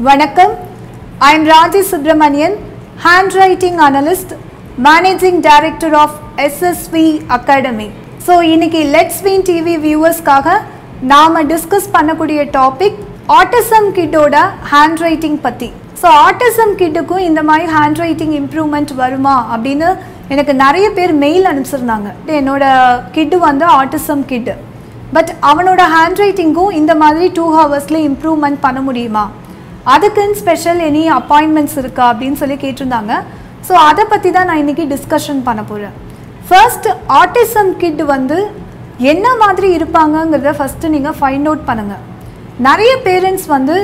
Vanakkam, I am RAJI SUBRAMANIAN, Handwriting Analyst, Managing Director of SSV Academy. So, இன்னைக்கு Let's Win TV viewers காக நாம discuss பண்ணக்கூடிய topic autism kidோட handwriting பத்தி. So, autism kidக்கும் இந்த மாதிரி handwriting improvement வருமா அப்படின்னு எனக்கு நிறைய பேர் மெயில் அனுப்பிச்சிருந்தாங்க. என்னோட கிட் வந்து autism kid. பட் அவனோட handwritingக்கும் இந்த மாதிரி 2 ஹவர்ஸ்ல இம்ப்ரூவ்மெண்ட் பண்ண முடியுமா? அதுக்குன்னு ஸ்பெஷல் எனி அப்பாயின்மெண்ட்ஸ் இருக்கா அப்படின்னு சொல்லி கேட்டிருந்தாங்க. ஸோ அதை பற்றி தான் நான் இன்றைக்கி டிஸ்கஷன் பண்ண போகிறேன். ஃபர்ஸ்ட் ஆட்டிசம் கிட் வந்து என்ன மாதிரி இருப்பாங்கங்கிறத ஃபஸ்ட்டு நீங்கள் ஃபைண்ட் அவுட் பண்ணுங்கள். நிறைய பேரண்ட்ஸ் வந்து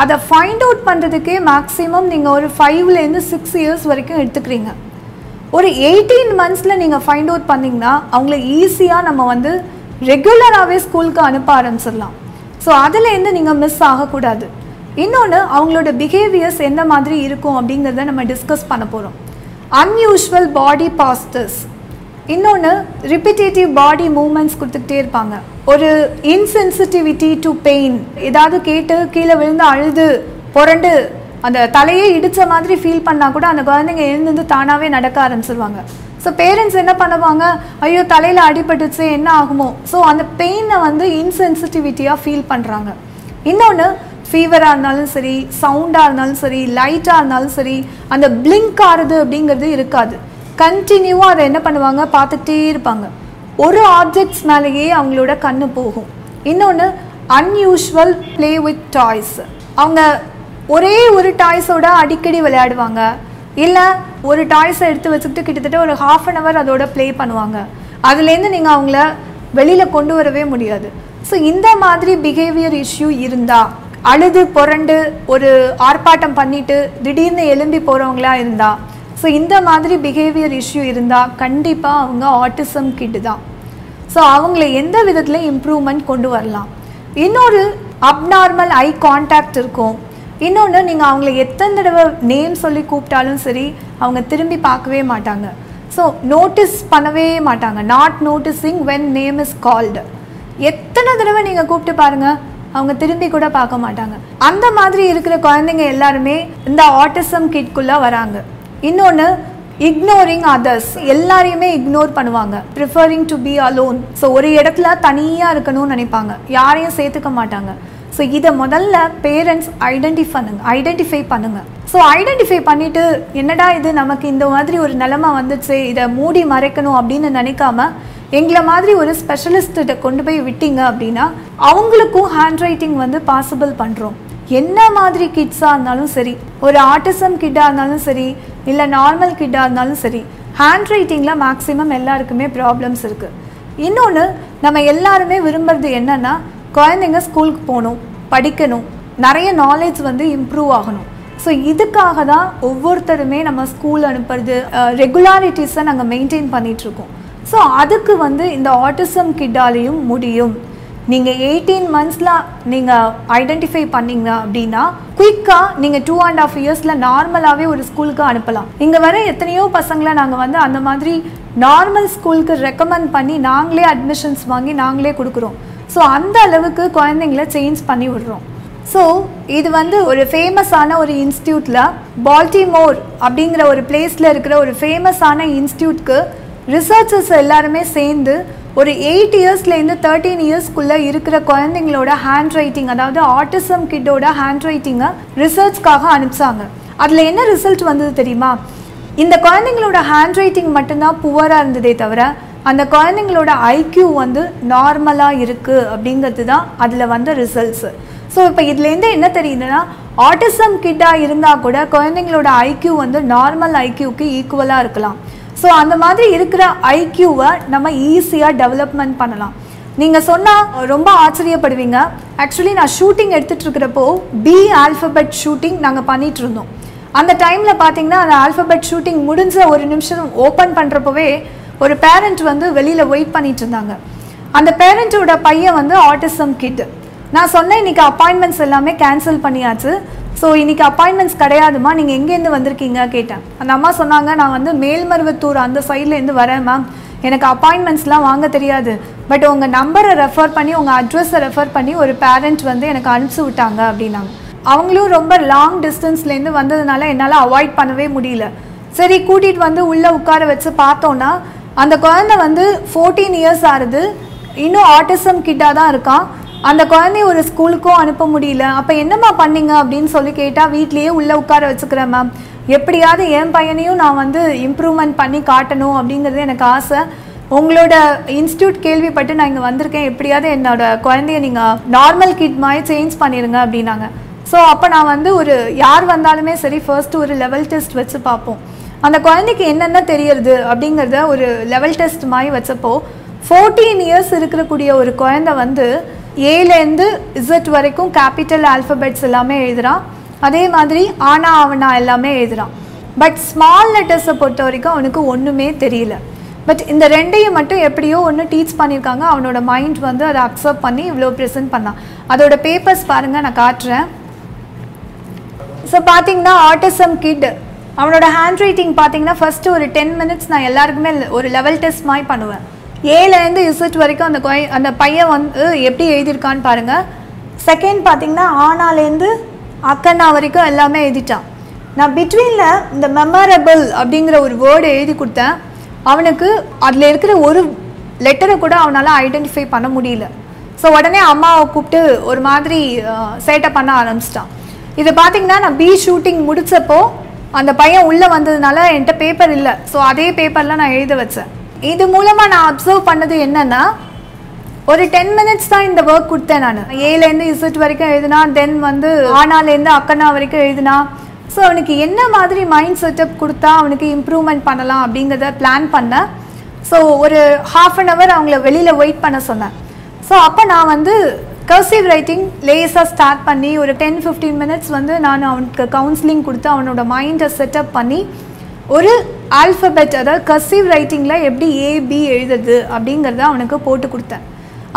அதை ஃபைண்ட் அவுட் பண்ணுறதுக்கே மேக்ஸிமம் நீங்கள் ஒரு 5லேருந்து 6 இயர்ஸ் வரைக்கும் எடுத்துக்கிறீங்க. ஒரு 18 மந்த்ஸில் நீங்கள் ஃபைண்ட் அவுட் பண்ணிங்கன்னா அவங்கள ஈஸியாக நம்ம வந்து ரெகுலராகவே ஸ்கூலுக்கு அனுப்ப ஆரம்பிச்சிடலாம். ஸோ அதுலேருந்து நீங்கள் மிஸ் ஆகக்கூடாது. இன்னொன்று அவங்களோட பிஹேவியர்ஸ் எந்த மாதிரி இருக்கும் அப்படிங்கிறத நம்ம டிஸ்கஸ் பண்ண போகிறோம். அன்யூஷுவல் பாடி பாஸ்டர்ஸ், இன்னொன்று ரிப்பிட்டேட்டிவ் பாடி மூமெண்ட்ஸ் கொடுத்துக்கிட்டே இருப்பாங்க. ஒரு இன்சென்சிட்டிவிட்டி டு பெயின், ஏதாவது கேட்டு கீழே விழுந்து அழுது புரண்டு அந்த தலையே இடித்த மாதிரி ஃபீல் பண்ணால் கூட அந்த குழந்தைங்க எழுந்து தானாகவே நடக்க ஆரம்பிச்சிருவாங்க. ஸோ பேரண்ட்ஸ் என்ன பண்ணுவாங்க, ஐயோ தலையில் அடிபட்டுச்சு என்ன ஆகுமோ, ஸோ அந்த பெயினை வந்து இன்சென்சிட்டிவிட்டியாக ஃபீல் பண்ணுறாங்க. இன்னொன்று ஃபீவராக இருந்தாலும் சரி, சவுண்டாக இருந்தாலும் சரி, லைட்டாக இருந்தாலும் சரி, அந்த பிளிங்க் ஆகுது அப்படிங்கிறது இருக்காது. கண்டினியூவாக அதை என்ன பண்ணுவாங்க, பார்த்துக்கிட்டே இருப்பாங்க. ஒரு ஆப்ஜெக்ட்ஸ் மேலேயே அவங்களோட கண்ணு போகும். இன்னொன்று அன்யூஷுவல் ப்ளே வித் டாய்ஸ், அவங்க ஒரே ஒரு டாய்ஸோட அடிக்கடி விளையாடுவாங்க. இல்லை ஒரு டாய்ஸை எடுத்து வச்சுக்கிட்டு கிட்டத்தட்ட ஒரு 1/2 hour அதோட ப்ளே பண்ணுவாங்க. அதுலேருந்து நீங்கள் அவங்கள வெளியில் கொண்டு வரவே முடியாது. ஸோ இந்த மாதிரி பிஹேவியர் இஷ்யூ இருந்தால், அழுது புரண்டு ஒரு ஆர்ப்பாட்டம் பண்ணிட்டு திடீர்னு எழும்பி போகிறவங்களா இருந்தால், ஸோ இந்த மாதிரி பிஹேவியர் இஷ்யூ இருந்தால் கண்டிப்பாக அவங்க ஆட்டிசம் கிட் தான். ஸோ அவங்கள எந்த விதத்தில் இம்ப்ரூவ்மெண்ட் கொண்டு வரலாம். இன்னொரு அப்நார்மல் ஐ கான்டாக்ட் இருக்கும். இன்னொன்று நீங்கள் அவங்கள எத்தனை தடவை நேம் சொல்லி கூப்பிட்டாலும் சரி அவங்க திரும்பி பார்க்கவே மாட்டாங்க. ஸோ நோட்டீஸ் பண்ணவே மாட்டாங்க. Not noticing when name is called. எத்தனை தடவை நீங்கள் கூப்பிட்டு பாருங்கள், அவங்க திரும்பி கூட பார்க்க மாட்டாங்க. அந்த மாதிரி இருக்கிற குழந்தைங்க எல்லாருமே இந்த ஆட்டிசம் கிட்குள்ளே வராங்க. இன்னொன்று இக்னோரிங் அதர்ஸ், எல்லாரையுமே இக்னோர் பண்ணுவாங்க. Preferring to be alone, so ஒரு இடத்துல தனியாக இருக்கணும்னு நினைப்பாங்க, யாரையும் சேர்த்துக்க மாட்டாங்க. ஸோ இதை முதல்ல பேரண்ட்ஸ் ஐடென்டிஃபை பண்ணுங்கள். ஸோ ஐடென்டிஃபை பண்ணிவிட்டு என்னடா இது நமக்கு இந்த மாதிரி ஒரு நிலைமை வந்துச்சு, இதை மூடி மறைக்கணும் அப்படின்னு நினைக்காம எங்களை மாதிரி ஒரு ஸ்பெஷலிஸ்ட்டை கொண்டு போய் விட்டீங்க அப்படின்னா அவங்களுக்கும் ஹேண்ட் ரைட்டிங் வந்து பாசிபிள் பண்ணுறோம். என்ன மாதிரி கிட்ஸாக இருந்தாலும் சரி, ஒரு ஆட்டிசம் கிட்டாக இருந்தாலும் சரி, இல்லை நார்மல் கிட்டாக இருந்தாலும் சரி, ஹேண்ட் ரைட்டிங்கில் மேக்ஸிமம் எல்லாருக்குமே ப்ராப்ளம்ஸ் இருக்குது. இன்னொன்று நம்ம எல்லாருமே விரும்புறது என்னென்னா, குழந்தைங்க ஸ்கூலுக்கு போகணும், படிக்கணும், நிறைய நாலேஜ் வந்து இம்ப்ரூவ் ஆகணும். ஸோ இதுக்காக தான் ஒவ்வொருத்தருமே நம்ம ஸ்கூல் அனுப்புறது, ரெகுலாரிட்டிஸை நாங்கள் மெயின்டைன் பண்ணிகிட்ருக்கோம். ஸோ அதுக்கு வந்து இந்த ஆட்டிசம் கிட்டாலையும் முடியும். நீங்கள் 18 மந்த்ஸில் நீங்கள் ஐடென்டிஃபை பண்ணிங்க அப்படின்னா குயிக்காக நீங்கள் 2.5 இயர்ஸில் நார்மலாகவே ஒரு ஸ்கூலுக்கு அனுப்பலாம். இங்கே வர எத்தனையோ பசங்களை நாங்கள் வந்து அந்த மாதிரி நார்மல் ஸ்கூலுக்கு ரெக்கமெண்ட் பண்ணி நாங்களே அட்மிஷன்ஸ் வாங்கி நாங்களே கொடுக்குறோம். ஸோ அந்த அளவுக்கு குழந்தைங்கள சேஞ்ச் பண்ணி விடுறோம். ஸோ இது வந்து ஒரு ஃபேமஸான ஒரு இன்ஸ்டியூட்டில், பால்டிமோர் அப்படிங்கிற ஒரு பிளேஸில் இருக்கிற ஒரு ஃபேமஸான இன்ஸ்டியூட்க்கு ரிசர்ச்சர்ஸ் எல்லாருமே சேர்ந்து ஒரு 8 இயர்ஸ்லேருந்து 13 இயர்ஸ்க்குள்ளே இருக்கிற குழந்தைங்களோட ஹேண்ட் ரைட்டிங், அதாவது ஆட்டிசம் கிட்டோட ஹேண்ட் ரைட்டிங்கை ரிசர்ச்காக அனுப்பிச்சாங்க. அதில் என்ன ரிசல்ட் வந்தது தெரியுமா? இந்த குழந்தைங்களோட ஹேண்ட் ரைட்டிங் மட்டும்தான் புவராக இருந்ததே தவிர அந்த குழந்தைங்களோட ஐக்யூ வந்து நார்மலாக இருக்குது அப்படிங்கிறது தான் அதில் வந்த ரிசல்ட்ஸு. ஸோ இப்போ இதுலேருந்து என்ன தெரியுதுன்னா, ஆட்டிசம் கிட்டாக இருந்தால் கூட குழந்தைங்களோட ஐக்யூ வந்து நார்மல் ஐக்யூக்கு ஈக்குவலாக இருக்கலாம். ஸோ அந்த மாதிரி இருக்கிற ஐக்யூவை நம்ம ஈஸியாக டெவலப்மெண்ட் பண்ணலாம். நீங்கள் சொன்னால் ரொம்ப ஆச்சரியப்படுவீங்க. ஆக்சுவலி நான் ஷூட்டிங் எடுத்துகிட்டு இருக்கிறப்போ பி ஆல்ஃபபெட் ஷூட்டிங் நாங்கள் பண்ணிகிட்டு இருந்தோம். அந்த டைமில் பார்த்தீங்கன்னா அந்த ஆல்ஃபபெட் ஷூட்டிங் முடிஞ்ச ஒரு நிமிஷம் ஓப்பன் பண்ணுறப்பவே ஒரு பேரண்ட் வந்து வெளியில் வெயிட் பண்ணிட்டு இருந்தாங்க. அந்த பேரண்ட்டோட பையன் வந்து ஆட்டிசம் கிட். நான் சொன்னேன் இன்றைக்கி அப்பாயின்மெண்ட்ஸ் எல்லாமே கேன்சல் பண்ணியாச்சு, ஸோ இன்றைக்கி அப்பாயின்மெண்ட்ஸ் கிடையாதுமா, நீங்கள் எங்கேருந்து வந்திருக்கீங்க கேட்டேன். அந்த அம்மா சொன்னாங்க, நான் வந்து மேல்மருவத்தூர் அந்த சைட்லேருந்து வரேன் மேம், எனக்கு அப்பாயின்மெண்ட்ஸ்லாம் வாங்க தெரியாது, பட் உங்கள் நம்பரை ரெஃபர் பண்ணி உங்கள் அட்ரஸை ரெஃபர் பண்ணி ஒரு பேரண்ட் வந்து எனக்கு அனுப்பிச்சி விட்டாங்க அப்படின்னாங்க. அவங்களும் ரொம்ப லாங் டிஸ்டன்ஸ்லேருந்து வந்ததுனால என்னால் அவாய்ட் பண்ணவே முடியல. சரி கூட்டிகிட்டு வந்து உள்ளே உட்கார வச்சு பார்த்தோன்னா அந்த குழந்தை வந்து 14 இயர்ஸ் ஆகுது, இன்னும் ஆட்டிசம் கிட்டாக தான் இருக்கான். அந்த குழந்தைய ஒரு ஸ்கூலுக்கும் அனுப்ப முடியல. அப்போ என்னம்மா பண்ணீங்க அப்படின்னு சொல்லி கேட்டால், வீட்லேயே உள்ளே உட்கார வச்சுக்கிறேன் மேம், எப்படியாவது என் பையனையும் நான் வந்து இம்ப்ரூவ்மெண்ட் பண்ணி காட்டணும் அப்படிங்கிறது எனக்கு ஆசை. உங்களோட இன்ஸ்டியூட் கேள்விப்பட்டு நான் இங்கே வந்திருக்கேன், எப்படியாவது என்னோட குழந்தைய நீங்கள் நார்மல் கிட் மாதிரி சேஞ்ச் பண்ணிடுங்க அப்படின்னாங்க. ஸோ அப்போ நான் வந்து ஒரு யார் வந்தாலுமே சரி ஃபர்ஸ்ட் ஒரு லெவல் டெஸ்ட் வச்சு பார்ப்போம். அந்த குழந்தைக்கு என்னென்ன தெரியறது அப்படிங்கிறத ஒரு லெவல் டெஸ்ட் மாதிரி வச்சப்போ 14 இயர்ஸ் இருக்கக்கூடிய ஒரு குழந்தை வந்து ஏலேருந்து இசட் வரைக்கும் கேபிட்டல் ஆல்ஃபபெட்ஸ் எல்லாமே எழுதுகிறான். அதே மாதிரி ஆனா அவனா எல்லாமே எழுதுகிறான். பட் ஸ்மால் லெட்டர்ஸை பொறுத்த வரைக்கும் அவனுக்கு ஒன்றுமே தெரியல. பட் இந்த ரெண்டையும் மட்டும் எப்படியோ ஒன்று டீச் பண்ணியிருக்காங்க. அவனோட மைண்ட் வந்து அதை அக்செப்ட் பண்ணி இவ்வளோ ப்ரெசென்ட் பண்ணான். அதோட பேப்பர்ஸ் பாருங்கள், நான் காட்டுறேன். ஸோ பார்த்தீங்கன்னா ஆட்டிசம் கிட் அவனோட ஹேண்ட் ரைட்டிங் பார்த்தீங்கன்னா ஃபஸ்ட்டு ஒரு 10 மினிட்ஸ் நான் எல்லாருக்குமே ஒரு லெவல் டெஸ்ட் மாதிரி பண்ணுவேன். ஏலேருந்து இசட் வரைக்கும் அந்த பையன் வந்து எப்படி எழுதியிருக்கான்னு பாருங்கள். செகண்ட் பார்த்தீங்கன்னா ஆனாலேருந்து அக்கண்ணா வரைக்கும் எல்லாமே எழுதிட்டான். நான் பிட்வீனில் இந்த மெமரபிள் அப்படிங்கிற ஒரு வேர்டு எழுதி கொடுத்தேன். அவனுக்கு அதில் இருக்கிற ஒரு லெட்டரை கூட அவனால் ஐடென்டிஃபை பண்ண முடியல. ஸோ உடனே அம்மாவை கூப்பிட்டு ஒரு மாதிரி சேட்டை பண்ண ஆரம்பிச்சிட்டான். இது பார்த்தீங்கன்னா நான் பி ஷூட்டிங் முடித்தப்போ அந்த பையன் உள்ளே வந்ததுனால என்கிட்ட பேப்பர் இல்லை. ஸோ அதே பேப்பரில் நான் எழுத வச்சேன். இது மூலமாக நான் அப்சர்வ் பண்ணது என்னென்னா, ஒரு 10 மினிட்ஸ் தான் இந்த ஒர்க் கொடுத்தேன். நான் ஏலேருந்து இசட் வரைக்கும் எழுதினா, தென் வந்து ஆனாலேருந்து அக்கண்ணா வரைக்கும் எழுதினா. ஸோ அவனுக்கு என்ன மாதிரி மைண்ட் செட்டப் கொடுத்தா அவனுக்கு இம்ப்ரூவ்மெண்ட் பண்ணலாம் அப்படிங்கிறத பிளான் பண்ணேன். ஸோ ஒரு 1/2 hour அவங்கள வெளியில் வெயிட் பண்ண சொன்னேன். ஸோ அப்போ நான் வந்து கர்சிவ் ரைட்டிங் லேஸாக ஸ்டார்ட் பண்ணி ஒரு 10-15 மினிட்ஸ் வந்து நான் அவனுக்கு கவுன்சிலிங் கொடுத்து அவனோட மைண்டை செட்டப் பண்ணி ஒரு ஆல்ஃபபெட், அதாவது கர்சிவ் ரைட்டிங்கில் எப்படி ஏபி எழுதுது அப்படிங்கிறத அவனுக்கு போட்டு கொடுத்தேன்.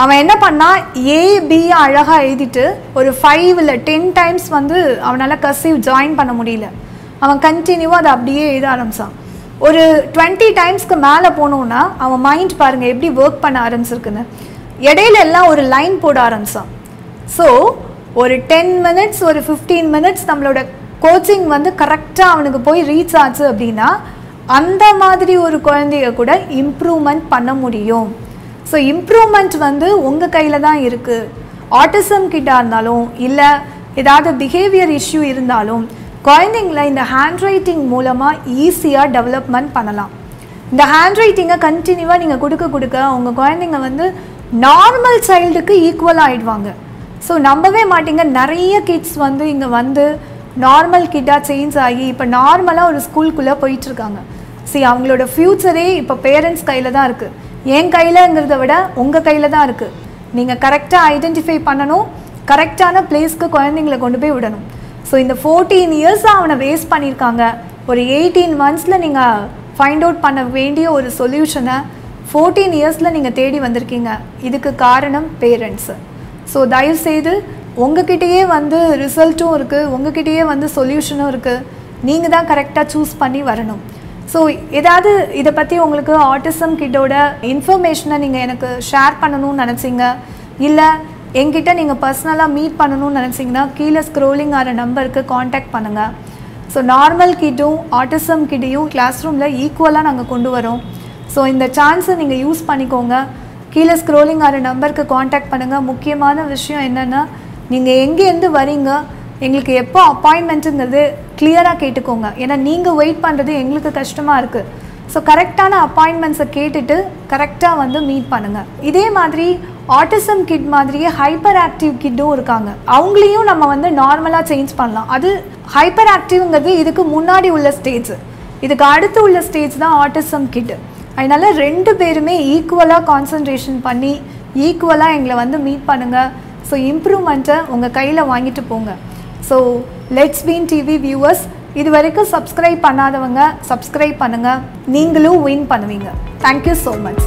அவன் என்ன பண்ணால் ஏபி அழகாக எழுதிட்டு ஒரு 5 இல்லை 10 டைம்ஸ் வந்து அவனால் கர்சிவ் ஜாயின் பண்ண முடியல. அவன் கண்டினியூவாக அதை அப்படியே எழுத ஆரம்பித்தான். ஒரு 20 டைம்ஸ்க்கு மேலே போனோன்னா அவன் மைண்ட் பாருங்கள் எப்படி ஒர்க் பண்ண ஆரம்பிச்சிருக்குன்னு. இடையில எல்லாம் ஒரு லைன் போட ஆரம்பித்தான். ஸோ ஒரு 10 மினிட்ஸ் ஒரு 15 மினிட்ஸ் நம்மளோட கோச்சிங் வந்து கரெக்டாக அவனுக்கு போய் ரீச் ஆச்சு அப்படின்னா அந்த மாதிரி ஒரு குழந்தைய கூட இம்ப்ரூவ்மெண்ட் பண்ண முடியும். ஸோ இம்ப்ரூவ்மெண்ட் வந்து உங்கள் கையில் தான் இருக்குது. ஆட்டிசம் கிட்டாக இருந்தாலும் இல்லை ஏதாவது பிஹேவியர் இஷ்யூ இருந்தாலும் குழந்தைங்கள இந்த ஹேண்ட் ரைட்டிங் மூலமாக ஈஸியாக டெவலப்மெண்ட் பண்ணலாம். இந்த ஹேண்ட் ரைட்டிங்கை கண்டினியூவாக நீங்கள் கொடுக்க உங்கள் குழந்தைங்க வந்து நார்மல் சைல்டுக்கு ஈக்குவலாக ஆகிடுவாங்க. ஸோ நம்பவே மாட்டீங்க, நிறைய கிட்ஸ் வந்து இங்கே வந்து நார்மல் கிட்டாக சேஞ்ச் ஆகி இப்போ நார்மலாக ஒரு ஸ்கூலுக்குள்ளே போயிட்டுருக்காங்க. சரி, அவங்களோட ஃப்யூச்சரே இப்போ பேரண்ட்ஸ் கையில் தான் இருக்குது. என் கையிலங்கிறத விட உங்கள் கையில் தான் இருக்குது. நீங்கள் கரெக்டாக ஐடென்டிஃபை பண்ணணும், கரெக்டான பிளேஸ்க்கு குழந்தைங்களை கொண்டு போய் விடணும். ஸோ இந்த 14 இயர்ஸாக அவனை வேஸ்ட் பண்ணியிருக்காங்க. ஒரு 18 மந்த்ஸில் நீங்கள் ஃபைண்ட் அவுட் பண்ண வேண்டிய ஒரு சொல்யூஷனை 14 இயர்ஸில் நீங்கள் தேடி வந்திருக்கீங்க. இதுக்கு காரணம் பேரண்ட்ஸு. ஸோ தயவுசெய்து உங்ககிட்டயே வந்து ரிசல்ட்டும் இருக்குது, உங்ககிட்டயே வந்து சொல்யூஷனும் இருக்குது. நீங்கள் தான் கரெக்டாக சூஸ் பண்ணி வரணும். ஸோ ஏதாவது இதை பற்றி உங்களுக்கு ஆட்டிசம் கிட்டோட இன்ஃபர்மேஷனை நீங்கள் எனக்கு ஷேர் பண்ணணும்னு நினச்சிங்க, இல்லை என்கிட்ட நீங்கள் பர்சனலாக மீட் பண்ணணும்னு நினச்சிங்கன்னா கீழே ஸ்க்ரோலிங் ஆகிற நம்பருக்கு காண்டாக்ட் பண்ணுங்கள். ஸோ நார்மல் கிட்டும் ஆட்டிசம் கிட்டையும் கிளாஸ் ரூமில் ஈக்குவலாக நாங்கள் கொண்டு வரோம். ஸோ இந்த சான்ஸை நீங்கள் யூஸ் பண்ணிக்கோங்க. கீழே ஸ்க்ரோலிங் ஆகிற நம்பருக்கு காண்டாக்ட் பண்ணுங்கள். முக்கியமான விஷயம் என்னென்னா, நீங்கள் எங்கேருந்து வரீங்க, எங்களுக்கு எப்போ அப்பாயின்மெண்ட்டுங்கிறது கிளியராக கேட்டுக்கோங்க. ஏன்னா நீங்கள் வெயிட் பண்ணுறது எங்களுக்கு கஷ்டமாக இருக்குது. ஸோ கரெக்டான அப்பாயின்மெண்ட்ஸை கேட்டுட்டு கரெக்டாக வந்து மீட் பண்ணுங்கள். இதே மாதிரி ஆட்டிசம் கிட் மாதிரியே ஹைப்பர் ஆக்டிவ் கிட்டும் இருக்காங்க. அவங்களையும் நம்ம வந்து நார்மலாக சேஞ்ச் பண்ணலாம். அது ஹைப்பர் ஆக்டிவ்ங்கிறது இதுக்கு முன்னாடி உள்ள ஸ்டேஜ். இதுக்கு அடுத்து உள்ள ஸ்டேஜ் தான் ஆட்டிசம் கிட். அதனால 2 பேருமே ஈக்குவலாக கான்சன்ட்ரேஷன் பண்ணி ஈக்குவலாக எங்களை வந்து மீட் பண்ணுங்கள். ஸோ இம்ப்ரூவ்மெண்ட்டை உங்கள் கையில் வாங்கிட்டு போங்க. So let's win TV viewers, இது வரைக்கும் சப்ஸ்கிரைப் பண்ணாதவங்க சப்ஸ்கிரைப் பண்ணுங்கள். நீங்களும் வின் பண்ணுவீங்க. Thank you so much.